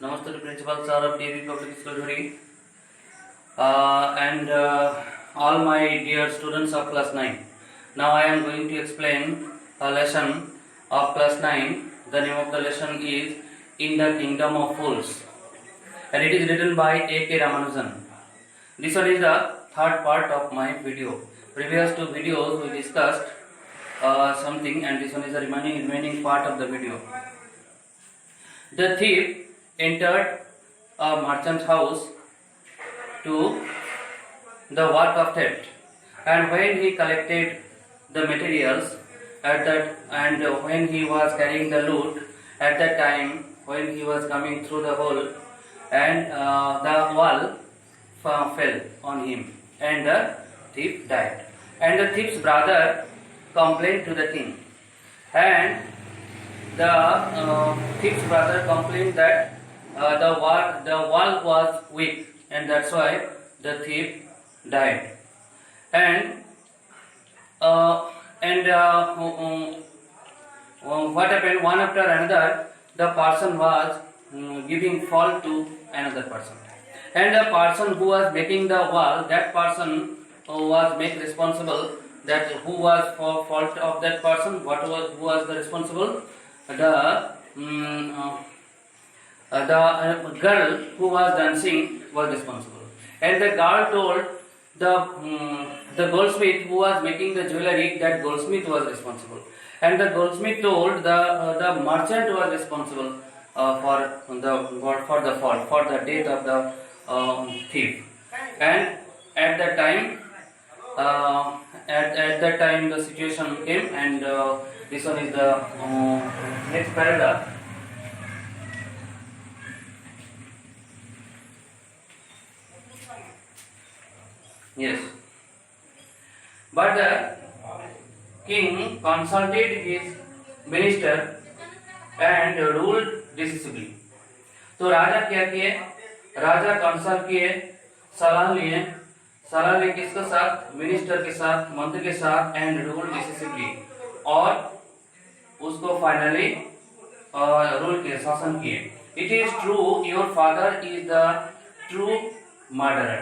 Namaste to Principal Sir of DAV Public School Dhuri and all my dear students of class 9. Now I am going to explain a lesson of class 9. The name of the lesson is In the Kingdom of Fools, and it is written by A.K. Ramanujan. This one is the third part of my video. Previous two videos we discussed something, and this one is the remaining part of the video. The thief entered a merchant's house to the work of theft, and when he collected the materials at that, and when he was carrying the loot at that time, when he was coming through the hole, and the wall fell on him, and the thief died. And the thief's brother complained to the king, and the thief's brother complained that the wall was weak, and that's why the thief died. And what happened? One after another, the person was giving fault to another person, and the person who was making the wall, that person was made responsible. That who was for fault of that person? Who was the responsible? The girl who was dancing was responsible, and the girl told the goldsmith who was making the jewelry, that goldsmith was responsible, and the goldsmith told the merchant was responsible for the fault, for the death of the thief. And at that time, at that time the situation came, and this one is the next paragraph. Yes. But the king consulted his minister and ruled decisively. तो राजा क्या किए? राजा consult किए, सलाह लिए किसके साथ? Minister के साथ, मंत्री के साथ, एंड रूल डिसिसिवली, और उसको फाइनली रूल किए, शासन किए. It is true your father is the true murderer.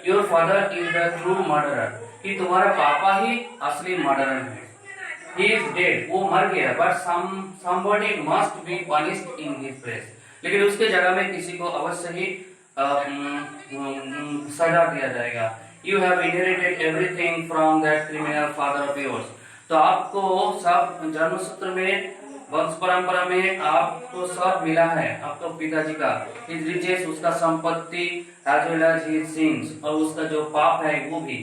Your father is the true murderer, कि तुम्हारा पापा ही असली मर्डरर है. ही इज डेड, वो मर गया, but somebody must be punished in his place. लेकिन उसके जगह में किसी को अवश्य ही सजा दिया जाएगा. You have inherited everything from that criminal father of yours. तो आपको सब जन्मसूत्र में, वंश परंपरा में आपको सब मिला है, आपको पिताजी का. His riches, उसका संपत्ति, as well as his sins, और उसका जो पाप है वो भी.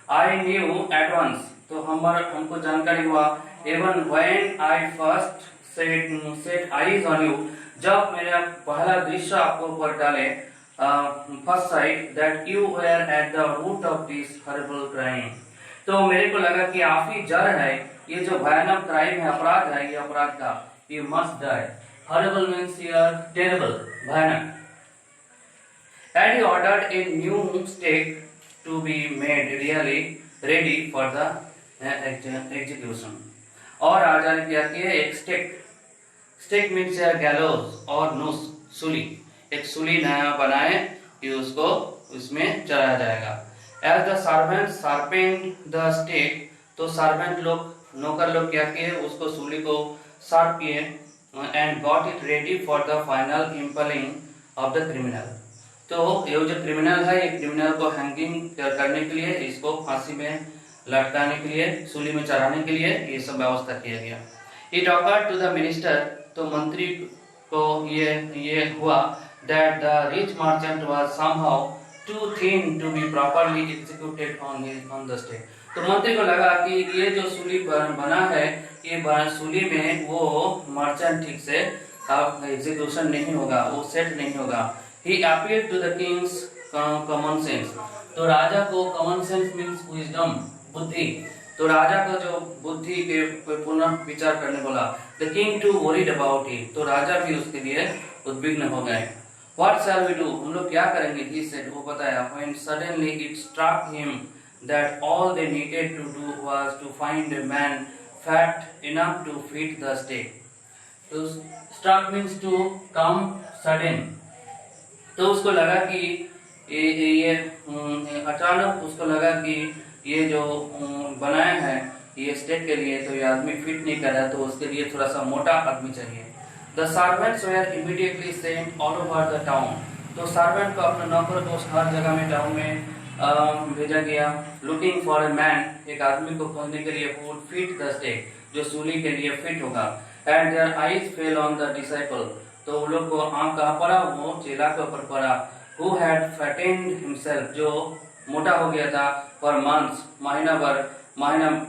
I knew at once, तो हमको जानकारी हुआ. Even when I first set eyes on you, जब मेरा पहला दृश्य आपको ऊपर डाले, first sight, that you were at the root of this horrible crime. तो मेरे को लगा कि आप ही जड़ है, ये जो भयानक क्राइम है, अपराध है, ये अपराध का. You must die. Horrible means here terrible, भयानक. And he ordered a new stake to be made really ready for the execution. और राजा ने क्या किया? एक स्टेक मीन्स गैलोज और नोस, सूली, एक सूली नया बनाए कि उसको उसमें चढ़ाया जाएगा. As the servant sharpened the stake, तो सर्वेंट लोग, नौकर लोग क्या किए? उसको सूली को शार्प किए, and got it ready for the final impaling of the criminal. तो ये जो क्रिमिनल है, ये क्रिमिनल को हैंगिंग करने के लिए, इसको फांसी में लटकाने के लिए, सूली में चढ़ाने के लिए ये सब व्यवस्था किया गया. It occurred to the minister, तो मंत्री को ये हुआ, that the rich merchant was somehow too thin to be properly executed on the stake. तो मंत्री को लगा कि ये जो सूली बना है, ये सूली में वो मर्चेंट ठीक से एग्जीक्यूशन नहीं होगा, वो सेट नहीं होगा. He appealed to the king's common sense. तो राजा को common sense means wisdom, बुद्धि. तो राजा का जो बुद्धि के पुनः विचार करने बोला. The king too worried about it. तो राजा भी उसके लिए उद्विग्न हो गए. What shall we do? हम लोग क्या करेंगे? He said, वो बताया. When suddenly it struck him that all they needed to do was to find a man fat enough to feed the stake. तो struck means to come sudden. तो उसको लगा कि ये अचानक उसको लगा कि ये जो बनाया है ये स्टेक के लिए, तो ये आदमी फिट नहीं कर रहा, तो उसके लिए थोड़ा सा मोटा आदमी चाहिए। The servants were immediately sent all over the town. तो सर्वेंट को, अपने नौकर को हर जगह में टाउन में भेजा गया। लुकिंग फॉर ए मैन, एक आदमी को खोजने के लिए, who would fit the stake, जो सूली के लिए फिट होगा। And their eyes fell on the disciple, तो उन लोग को आंख कहाँ पड़ा, वो चेला के ऊपर पड़ा। Who had fattened himself, जो मोटा हो गया था, for months, महीना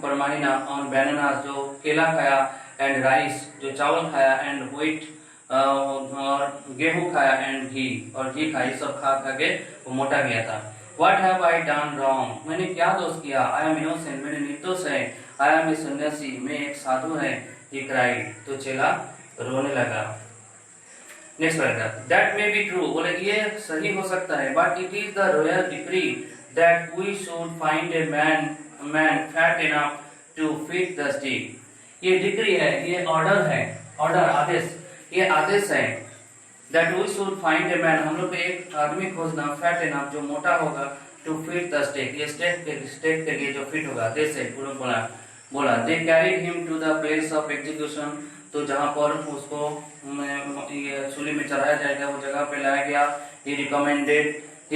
पर महीना, on bananas, जो केला खाया, and rice, जो चावल खाया, and wheat, और गेहूं खाया, and घी, और घी खाई, सब खा के वो मोटा गया था। What have I done wrong, मैंने क्या दोष किया। I am innocent, मैंने निर्दोष है। I am a सन्यासी, मैं एक साधु है। He cried, तो चेला रोने लगा। Next paragraph, that may be true, बोले ये सही हो सकता है, but it is the royal decree that we should find a man fat enough to fit the stick. ये डिक्री है, ये ऑर्डर है, ऑर्डर आदेश, ये आदेश है। That we should find a man, हम लोग को एक आदमी खोजना, फैट इनफ, जो मोटा होगा, टू फिट द स्टेक, ये स्टेक के लिए जो फिट होगा। दे सेड, बोला they carried him to the place of execution, तो जहां पर उसको ये सूली में चढ़ाया जाएगा, वो जगह पे लाया गया। ही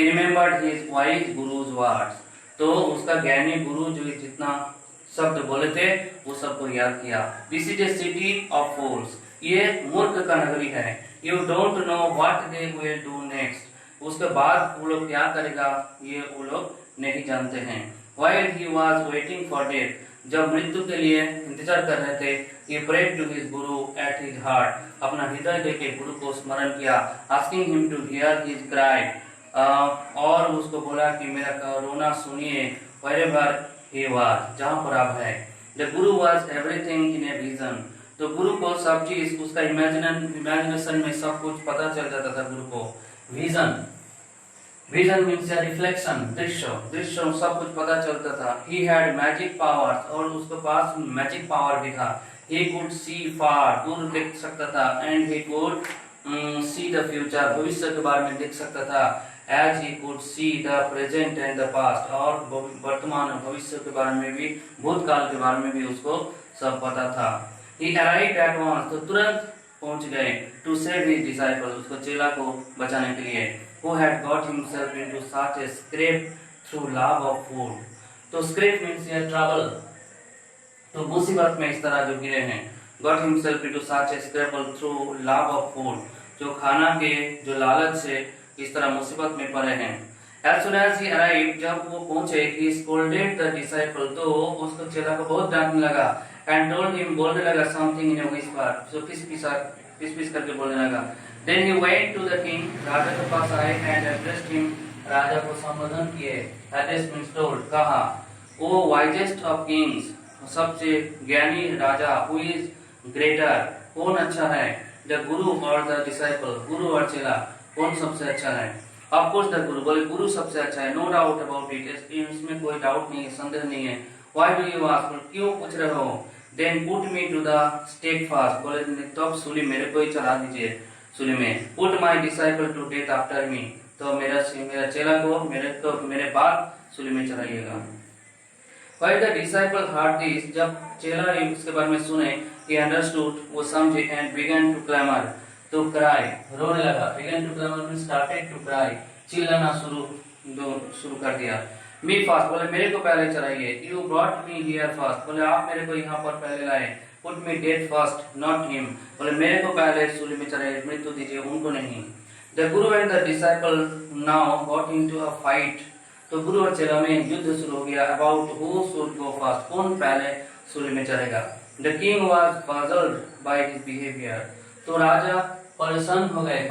remembered his wise gurus words, तो उसका ज्ञानी गुरु जो जितना शब्द बोले थे वो सबको याद किया। This is a city of fools, ये मूर्ख का नगरी है। You don't know what they will do next, उसके बाद वो लोग क्या करेगा ये वो लोग नहीं जानते हैं। While he was waiting for death, जब मृत्यु के लिए इंतजार कर रहे थे, he prayed to his guru at his heart, अपना हृदय देके गुरु को स्मरण किया। asking him to hear his cry, और उसको बोला कि मेरा रोना सुनिए। wherever he was, जहाँ पर आप है। the guru was everything in a vision, तो गुरु को सब चीज उसका इमेजिनेशन में सब कुछ पता चल जाता था गुरु को। विजन मीन्स रिफ्लेक्शन, दृश्य सब कुछ पता चलता था। he had magic powers, और उसके पास मैजिक पावर भी था। he could see far, दूर देख सकता था। and he could see the future, भविष्य के बारे में देख सकता था। as he could see the present and the past, और वर्तमान और भविष्य के बारे में भी, भूतकाल के बारे में भी उसको सब पता था। he arrived at once, तो तुरंत पहुंच गए। to save his disciple, उसको चेला को बचाने के लिए। who had got himself into such a scrape through love of food, तो scrape means here trouble, तो मुसीबत में इस तरह जो गिरे हैं। got himself into such a scrape through love of food, जो खाना के जो लालच से इस तरह मुसीबत में पड़े हैं। as soon as he arrived, जब वो पहुंचे, he scolded the disciple, तो उसको चेला को बहुत डांटने लगा। and told him, बोलने लगा something in a whisper, so पिस करके बोलने लगा। Then he went to the king, राजा के पास आए, and addressed him, राजा को संबोधन किए। Address means told, कहा। ओ wisest of kings, सबसे ज्ञानी राजा, who is greater, कौन अच्छा है। The guru or the disciple, गुरु और चेला, कौन सबसे अच्छा है। Of course the guru, बोले गुरु सबसे अच्छा है, no doubt about it, इसमें कोई डाउट नहीं है, संदेह नहीं है। Why do you ask, क्यों पूछ रहे हो। Then put me to the stake first, बोले तब सूली मेरे को ही चढ़ा दीजिए सूली में। Put my disciple to death after me, तो मेरा चेला को मेरे बाद सूली में चढ़ाइएगा। While the disciple heard this, जब चेला इसके बारे में सुने, he understood, वो समझे, and began to clamor, तो cry, रोने लगा। began to clamor means started to cry, चिल्लाना शुरू कर दिया। Me first, बोले मेरे को पहले चढ़ाइए। You brought me here first, बोले आप मेरे को यहाँ पर पहले लाए। Put me dead first, not him, बोले मेरे को पहले सूली में चढ़ाइए, मृत्यु दीजिए, उनको नहीं। The guru and the disciple now got into a fight, तो गुरु और चेला में युद्ध शुरू हो गया। About who should go first, कौन पहले सूली में चढ़ेगा। The king was puzzled by his behavior, तो राजा परेशान हो गए,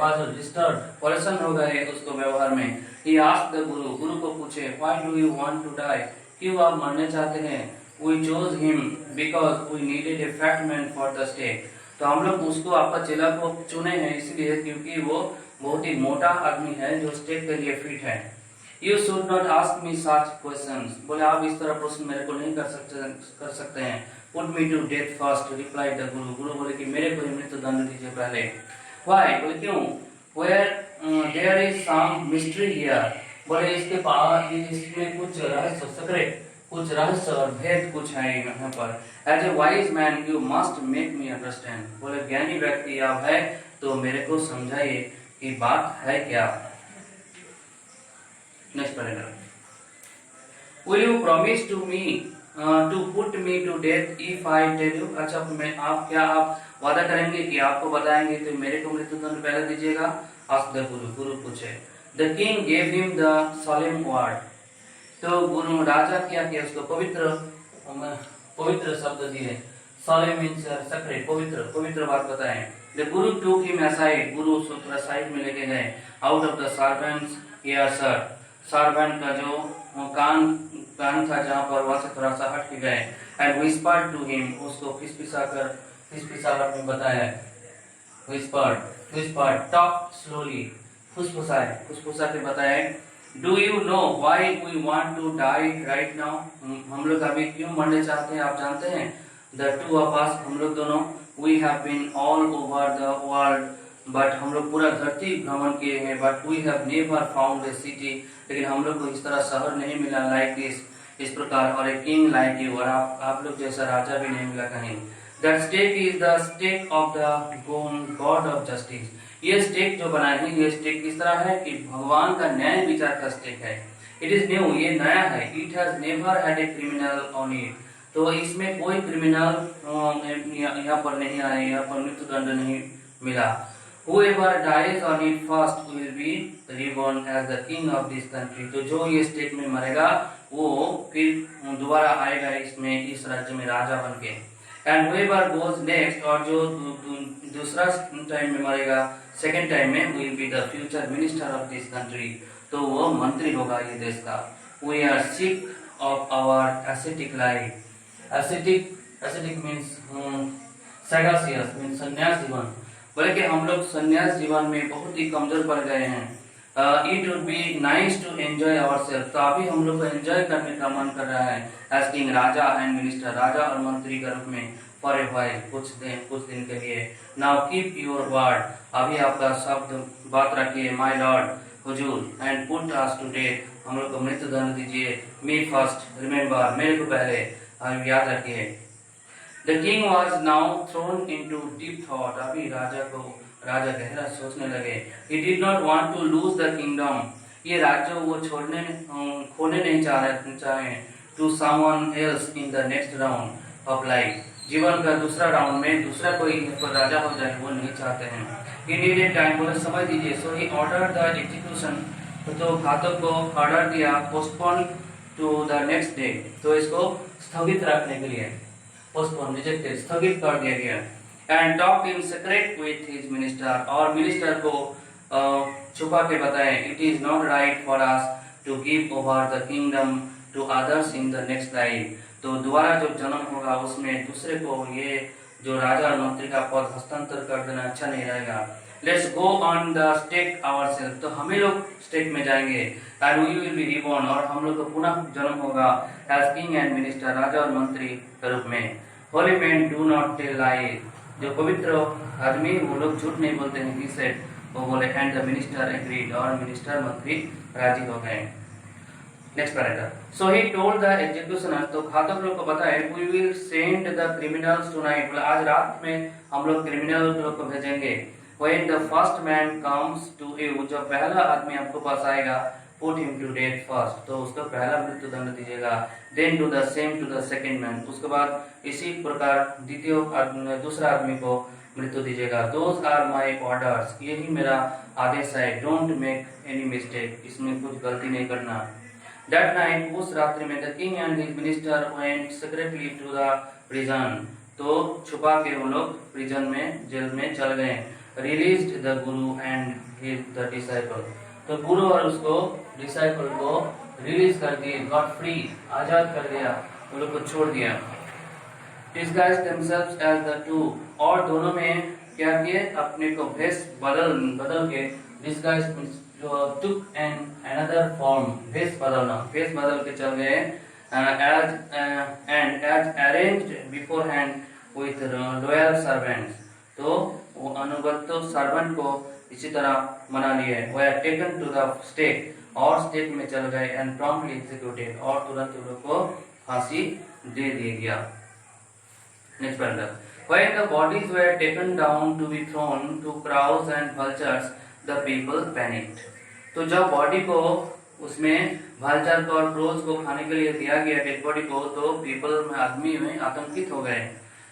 परेशान हो गए उसको व्यवहार में। He asked the guru, गुरु को पूछे, why do you want to die, क्यों आप मरने चाहते हैं। We chose him because we needed a fat man for the stake, तो हम लोग उसको, आपका चेला को चुने हैं इसलिए क्योंकि वो बहुत ही मोटा आदमी है जो स्टेक के लिए फिट है। You should not ask me such questions, बोले आप इस तरह प्रश्न मेरे को नहीं कर सकते हैं। Put me to death first, reply the guru. गुरु बोले कि मेरे को ही मृत्युदंड दीजिए पहले। व्हाई? बोले क्यों? Where there is some mystery here, बोले इसके पास इसमें कुछ रहस्य, सीक्रेट, कुछ रहस्य और भेद कुछ है यहाँ पर। As a wise man you must make me understand, बोले ज्ञानी व्यक्ति आप है तो मेरे को समझाइए कि बात है क्या। Next paragraph, will you promise to me to put me to death if I tell you, अच्छा मैं आप वादा करेंगे कि आपको बताएंगे तो मेरे को मृत्युदंड पहले दीजिएगा। आस्क द गुरु, गुरु पूछे। The king gave him the solemn word, तो गुरु राजा क्या किया, उसको पवित्र शब्द दिए। solemn means sacred, पवित्र बात बताएं। The Guru took him aside, गुरु उसको साइड में लेके गए। Out of the servant's ear shut, servant का जो कान था जहाँ पर, वहां से थोड़ा सा हट के गए। एंड whispered to him, उसको फिसफिसाहट में बताया। whispered, talk slowly, फुसफुसा के बताए। Do you know why we want to die right now, हम लोग अभी क्यों मरने चाहते हैं आप जानते हैं। द टू ऑफ अस, हम लोग दोनों, we have been all over the world, but हम लोग पूरा धरती भ्रमण किए हैं। But we have never found a city, लेकिन हम लोग को इस तरह शहर नहीं मिला लाइक दिस, इस प्रकार, और ए किंग लाइक यू, और आप लोग जैसा राजा भी नहीं मिला कहीं। That stake is the stake of the god of justice, ये स्टेक जो बनाए हैं, ये स्टेक किस तरह है कि भगवान का न्याय विचार का स्टेक है। इट इज न्यू, ये नया है। It has never had a criminal on it, तो इसमें कोई क्रिमिनल यहाँ पर नहीं आए, यहाँ पर मृत्युदंड नहीं मिला। Whoever dies on it first will be reborn as the king of this country, तो जो ये स्टेट में मरेगा वो फिर दोबारा आएगा इसमें, इस राज्य में राजा बन के। And whoever goes next, और जो दूसरा टाइम में मरेगा, सेकेंड टाइम में, will be the future minister of this country, तो वो मंत्री होगा ये देश का। We are sick of our ascetic life, ascetic means sagacious, means संन्यास जीवन, बोले कि हम लोग संन्यास जीवन में बहुत ही कमजोर पड़ गए हैं। It would be nice to enjoy ourself, तो अभी हम लोग को एंजॉय करने का मन कर रहा है। एज किंग, राजा, एंड मिनिस्टर, राजा और मंत्री के रूप में, फॉर ए व्हाइल, कुछ दिन के लिए। नाउ कीप योर वर्ड, अभी आपका शब्द बात रखिए। माय लॉर्ड, हुजूर, and put us to death, हम लोग को मृत्युदंड दीजिए। मी फर्स्ट, रिमेम्बर, मेरे को पहले, याद रखिए। The king was now thrown into deep thought, अभी राजा गहरा सोचने लगे। He did not want to lose the kingdom, ये राज्य वो खोने नहीं चाहे। To someone else in the next round of life, जीवन का दूसरा राउंड में दूसरा कोई राजा हो जाए वो नहीं चाहते हैं। He needed time, बोले समय दीजिए। So he ordered the execution, तो घातक को ऑर्डर दिया postpone to the next day, तो इसको स्थगित रखने के लिए, पोस्टपोन, रिजेक्टेड, स्थगित कर दिया गया। And talk in secret with his minister, और मिनिस्टर को छुपा के बताए। It is not right for us to give over the kingdom to others in the next life, तो दोबारा जो जन्म होगा उसमें दूसरे को ये जो राजा और मंत्री का पद हस्तांतर कर देना अच्छा नहीं रहेगा। Let's go on the stake ourself, तो हम ही लोग स्टेक में जाएंगे। And we will be reborn, और हम लोग को पुनः जन्म होगा एज किंग एंड मिनिस्टर, राजा और मंत्री के रूप में। Holy man do not tell lies, जो पवित्र आदमी वो लोग झूठ नहीं बोलते हैं। ही सेड, वो बोले। एंड द मिनिस्टर एग्रीड, और मिनिस्टर मंत्री राजी हो गए। Next paragraph, so he told the executioner, तो घातक लोग को बताए। We will send the criminals tonight, बोले आज रात में हम लोग क्रिमिनल लोग को भेजेंगे। When the first man comes to you, जब पहला आदमी आपको पास आएगा, put him to death first, तो उसको पहला मृत्युदंड दीजिएगा। Then do the same to the second man, उसके बाद इसी प्रकार दूसरा आदमी को मृत्यु दीजिएगा। Those are my orders, यही मेरा आदेश है। Don't make any mistake, इसमें कुछ गलती नहीं करना। That night, उस रात्रि में, the king and his minister went secretly to the prison, तो छुपा के वो लोग प्रिजन में, जेल में चल गए। Released the guru and the disciple, तो गुरु और उसको डिसाइपल को रिलीज कर दिए। गॉट फ्री, आजाद कर दिया, वो लोग को छोड़ दिया। Disguised themselves as the two, और दोनों में क्या किए, अपने को भेष बदल के, disguised जो took an another form, भेष बदल के चल गए। as arranged beforehand with loyal servants. तो वो अनुगत सर्वेंट को इसी तरह मना लिए. were taken to the stake और स्टेक में चल गए and promptly executed और तुरंत उन लोग को फांसी दे दिया गया. Next paragraph. When the bodies were taken down to be thrown to crows and vultures, the people panicked. तो जब बॉडी को उसमें vulture को और crows को खाने के लिए दिया गया डेड बॉडी को, तो पीपल में आदमी में आतंकित हो गए.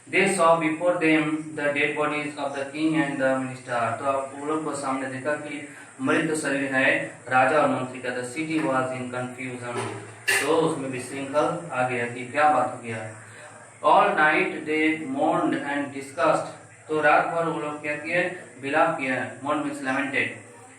They saw before them the dead bodies of the king and the minister. तो आप वो लोग को सामने देखा कि मृत शरीर है राजा और मंत्री का. The city was in confusion. तो उसमें विशृंखल आ गया कि क्या बात हो गया. All night they mourned and discussed. तो रात भर वो लोग क्या किए, विलाप किया. Mourn means lamented.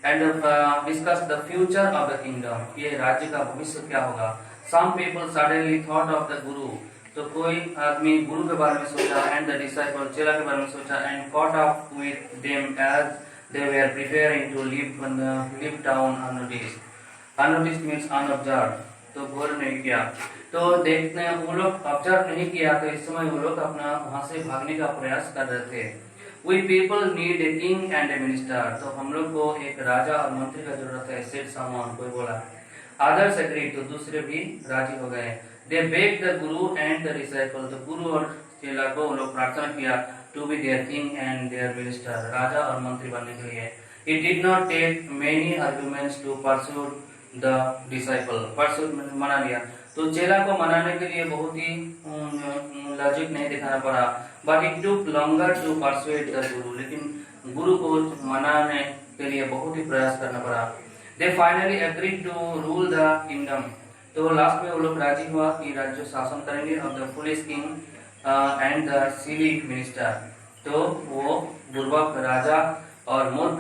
And discussed the future of the kingdom. ये राज्य का भविष्य क्या होगा. Some people suddenly thought of the guru. तो कोई आदमी गुरु के बारे में सोचा. And the disciple चेला के बारे में सोचा. And caught up with them as they were preparing to leave town unnoticed. Unnoticed means unobserved. तो गौर नहीं किया. तो देखने वो लोग ऑब्जर्व नहीं किया. तो इस समय वो लोग अपना वहां से भागने का प्रयास कर रहे थे. We people need a king and a minister. तो हम लोग को एक राजा और मंत्री का जरूरत है. said someone, कोई बोला. Others agreed. तो दूसरे भी राजी हो गए. They begged the guru and the disciple. तो गुरु और चेला को वो लोग प्रार्थना किया to be their king and their minister. राजा और मंत्री बनने के लिए. It did not take many arguments to persuade the disciple. Persuade मना लिया. तो चेला को मनाने के लिए बहुत ही लॉजिक नहीं दिखाना पड़ा. But it took longer to persuade the guru. लेकिन गुरु को मनाने के लिए बहुत ही प्रयास करना पड़ा. They finally agreed to rule the kingdom. तो लास्ट में वो लोग राजी हुआ कि राज्य शासन करेंगे of the foolish king and the silly minister. तो वो बुर्बक राजा और मूर्ख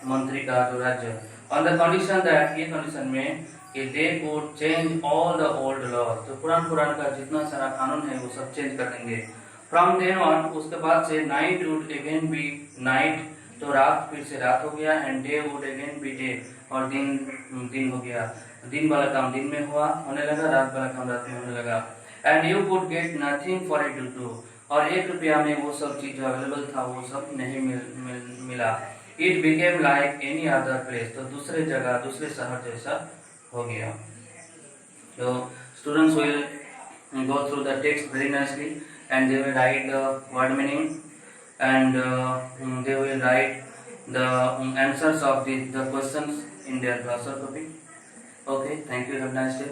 मंत्री का जो राज्य. On the condition that ये कंडीशन में कि they could change all the old laws. तो पुरान का जितना सारा कानून है वो सब चेंज कर देंगे. From then on उसके बाद से night would again be night. तो रात फिर से रात हो गया. And day would again be day. और दिन हो गया. दिन वाला काम दिन में होने लगा. रात वाला काम रात में होने लगा. And you could get nothing for it to do. और 1 रुपया में वो सब चीज जो अवेलेबल था वो सब नहीं मिला. It became like any other place. तो दूसरे जगह दूसरे शहर जैसा हो गया. So students will go through the text very nicely and they will write the word meaning and they will write the answers of the questions in their glossary copy. Okay, thank you. Have a nice day.